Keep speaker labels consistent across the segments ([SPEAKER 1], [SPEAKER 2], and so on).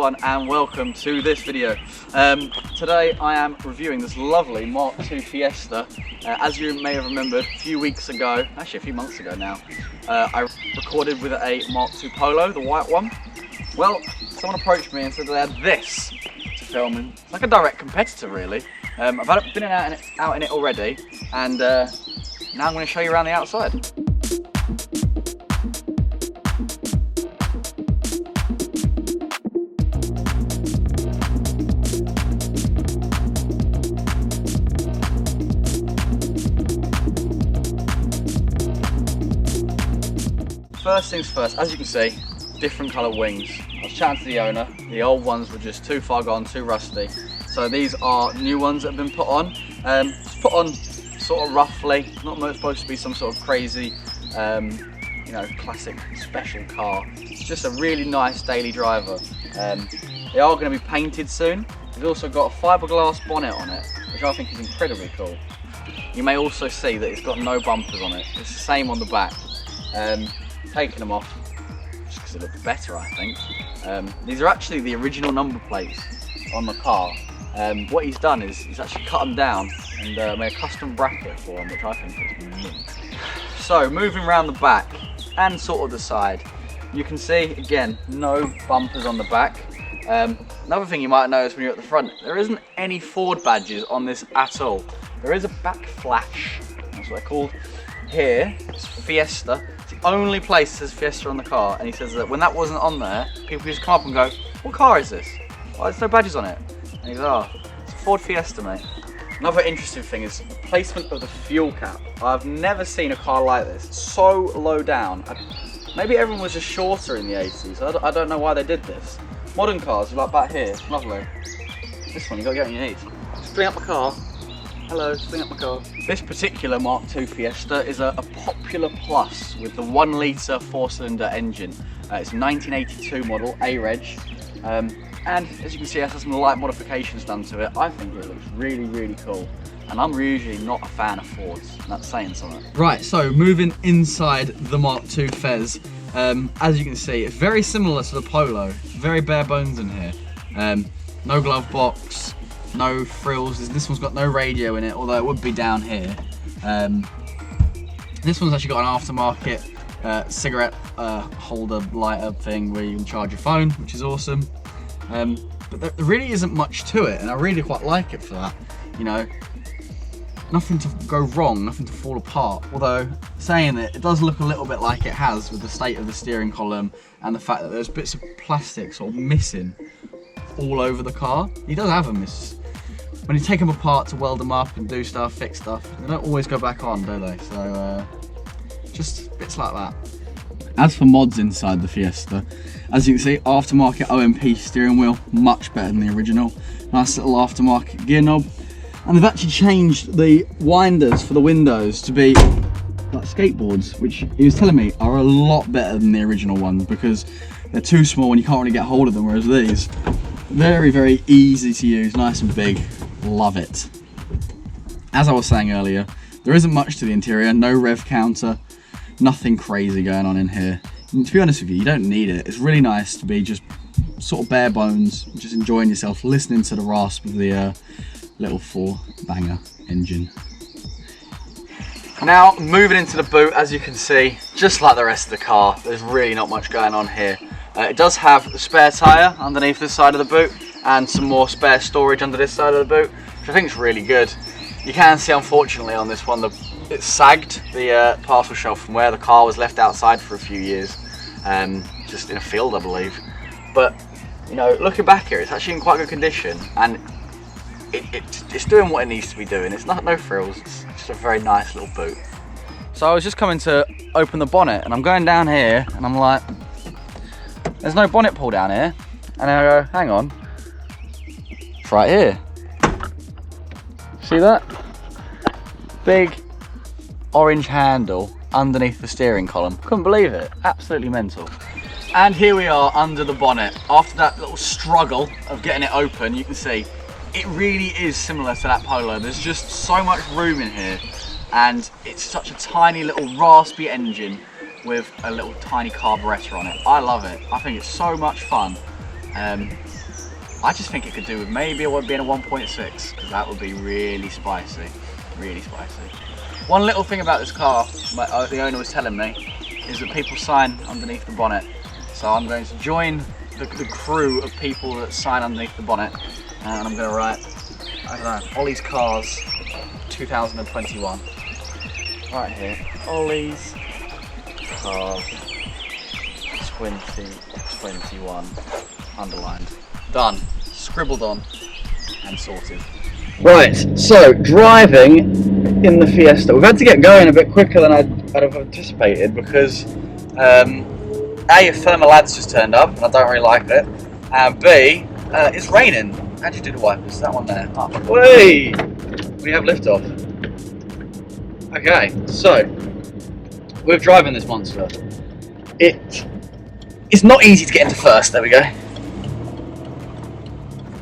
[SPEAKER 1] everyone and welcome to this video. Today I am reviewing this lovely Mk2 Fiesta. As you may have remembered, a few weeks ago, actually a few months ago now, I recorded with a Mk2 Polo, the white one. Well, someone approached me and said they had this to film, and it's like a direct competitor really. I've been out in it already, and now I'm going to show you around the outside. First things first, as you can see, different colour wings. I was chatting to the owner, the old ones were just too far gone, too rusty. So these are new ones that have been put on. It's put on sort of roughly, not supposed to be some sort of crazy, you know, classic special car. It's just a really nice daily driver. They are going to be painted soon. They've also got a fiberglass bonnet on it, which I think is incredibly cool. You may also see that it's got no bumpers on it. It's the same on the back. Taking them off just because it looks better, I think. These are actually the original number plates on the car. What he's done is he's actually cut them down and made a custom bracket for them, which I think is mint. So moving around the back and sort of the side, you can see again no bumpers on the back. Another thing you might notice when you're at the front, there isn't any Ford badges on this at all. There is a back flash, that's what they're called. Here it's Fiesta. It's the only place that says Fiesta on the car, and he says that when that wasn't on there, people used to come up and go, "What car is this? Oh, there's no badges on it." And he's like, "Oh, it's a Ford Fiesta, mate." Another interesting thing is the placement of the fuel cap. I've never seen a car like this. It's so low down. Maybe everyone was just shorter in the 80s. I don't know why they did this. Modern cars are like back here, lovely. This one, you got to get on your knees. Just bring up my car. Hello, just bring up my car. This particular Mk2 Fiesta is a popular plus with the 1 litre 4-cylinder engine. It's a 1982 model, A-Reg. And as you can see, it has some light modifications done to it. I think it looks really, really cool. And I'm usually not a fan of Fords, and that's saying something. Right, so moving inside the Mk2 Fez, as you can see, it's very similar to the Polo. Very bare bones in here. No glove box, no frills. This one's got no radio in it, although it would be down here. This one's actually got an aftermarket cigarette holder lighter thing where you can charge your phone, which is awesome. But there really isn't much to it, and I really quite like it for that. You know, nothing to go wrong, nothing to fall apart. Although, saying it does look a little bit like it has with the state of the steering column and the fact that there's bits of plastic sort of missing all over the car. He does have them. When you take them apart to weld them up and do stuff, fix stuff, they don't always go back on, do they? So, just bits like that. As for mods inside the Fiesta, as you can see, aftermarket OMP steering wheel, much better than the original. Nice little aftermarket gear knob. And they've actually changed the winders for the windows to be like skateboards, which he was telling me are a lot better than the original ones because they're too small and you can't really get hold of them, whereas these, very, very easy to use, nice and big. Love it. As I was saying earlier, there isn't much to the interior, no rev counter, nothing crazy going on in here. And to be honest with you, you don't need it. It's really nice to be just sort of bare bones, just enjoying yourself, listening to the rasp of the little 4-banger engine. Now, moving into the boot, as you can see, just like the rest of the car, there's really not much going on here. It does have a spare tyre underneath this side of the boot and some more spare storage under this side of the boot, which I think is really good. You can see, unfortunately, on this one, it's sagged, the parcel shelf from where the car was left outside for a few years, just in a field, I believe. But, you know, looking back here, it's actually in quite good condition, and it's doing what it needs to be doing. It's no frills, it's just a very nice little boot. So I was just coming to open the bonnet, and I'm going down here, and I'm like, there's no bonnet pull down here. And I go, hang on, it's right here. See that? Big orange handle underneath the steering column. Couldn't believe it, absolutely mental. And here we are under the bonnet. After that little struggle of getting it open, you can see it really is similar to that Polo. There's just so much room in here, and it's such a tiny little raspy engine with a little tiny carburetor on it. I love it. I think it's so much fun. I just think it could do with maybe it would be in a 1.6, because that would be really spicy, really spicy. One little thing about this car, the owner was telling me, is that people sign underneath the bonnet. So I'm going to join the crew of people that sign underneath the bonnet, and I'm going to write, I don't know, Ollie's Cars 2021. Right here, Ollie's Cars 2021, underlined. Done, scribbled on, and sorted. Right, so driving in the Fiesta. We've had to get going a bit quicker than I'd have anticipated because A, a thermal ad's just turned up and I don't really like it, and B, it's raining. How'd you do the wipers? That one there. Oh, whee! We have liftoff. Okay, so we're driving this monster. It's not easy to get into first, there we go.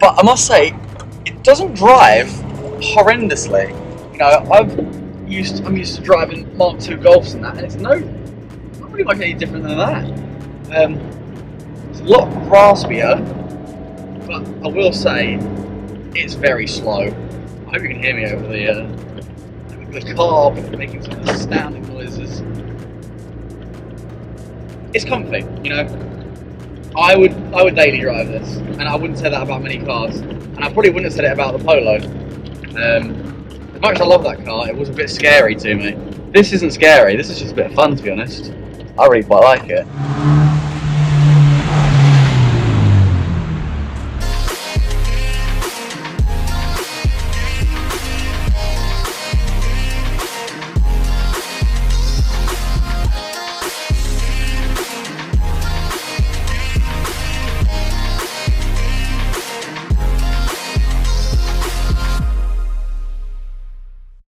[SPEAKER 1] But I must say, it doesn't drive horrendously. You know, I'm used to driving Mk2 Golfs and that, and it's not really much any different than that. It's a lot raspier, but I will say it's very slow. I hope you can hear me over the car making some astounding noises. It's comfy, you know. I would daily drive this, and I wouldn't say that about many cars, and I probably wouldn't have said it about the Polo. As much as I love that car, it was a bit scary to me. This isn't scary, this is just a bit of fun, to be honest. I really quite like it.